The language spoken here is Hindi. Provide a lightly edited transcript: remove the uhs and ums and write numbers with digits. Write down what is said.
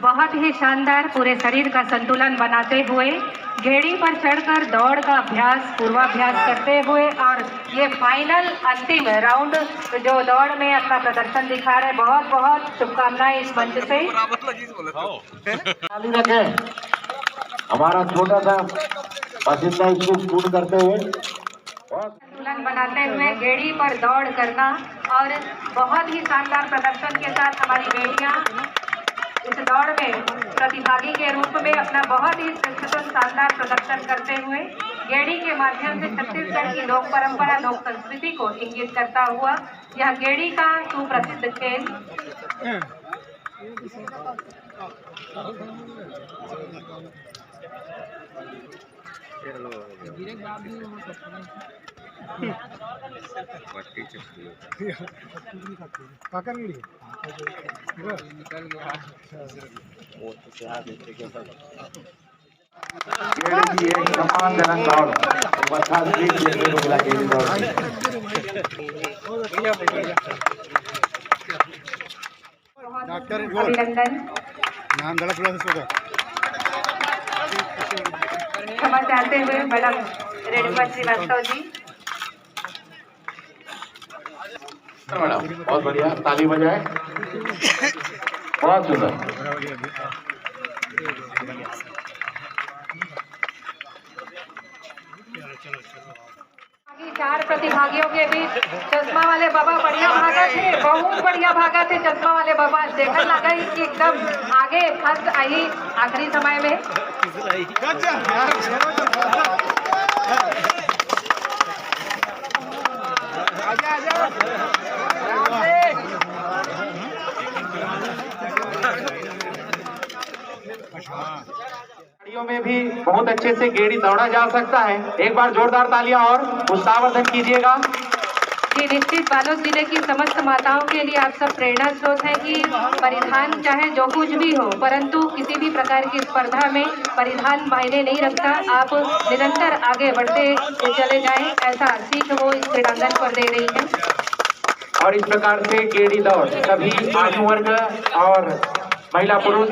बहुत ही शानदार पूरे शरीर का संतुलन बनाते हुए गेड़ी पर चढ़कर दौड़ का अभ्यास पूर्वाभ्यास करते हुए और ये फाइनल अंतिम राउंड जो दौड़ में अपना प्रदर्शन दिखा रहे, बहुत बहुत शुभकामनाएं इस मंच से। हमारा छोटा सा पसंदीदा इसको पूर्ण करते हुए संतुलन बनाते हुए गेड़ी पर दौड़ करना और बहुत ही शानदार प्रदर्शन के साथ हमारी बेटियां इस दौड़ में प्रतिभागी के रूप में अपना बहुत ही शानदार प्रदर्शन करते हुए गेड़ी के माध्यम से छत्तीसगढ़ की लोक परंपरा लोक संस्कृति को इंगित करता हुआ यह गेड़ी का सुप्रसिद्ध खेल सम्मानजनक दौड़ अभिनंदन क्षमा चाहते हुए मैडम रेणुका श्रीवास्तव जी। मैडम बहुत बढ़िया, ताली बजाए, बहुत सुंदर। 4 प्रतिभागियों के बीच चश्मा वाले बाबा बढ़िया भागा थे, बहुत बढ़िया भागा थे चश्मा वाले बाबा। देखा लगा कि एकदम आगे फर्स्ट आई आखिरी समय में। में भी बहुत अच्छे से गेड़ी दौड़ा जा सकता है। एक बार जोरदार तालियां और उत्साहवर्धन कीजिएगा। जी निश्चित बालोद जिले की समस्त माताओं के लिए आप सब प्रेरणा स्रोत है कि परिधान चाहे जो कुछ भी हो, परंतु किसी भी प्रकार की स्पर्धा में परिधान मायने नहीं रखता। आप निरंतर आगे बढ़ते चले जाएं, ऐसा सीख वो इस क्रीड़ांगन पर दे रही है। और इस प्रकार से गेड़ी दौड़ सभी आयु वर्ग और महिला पुरुष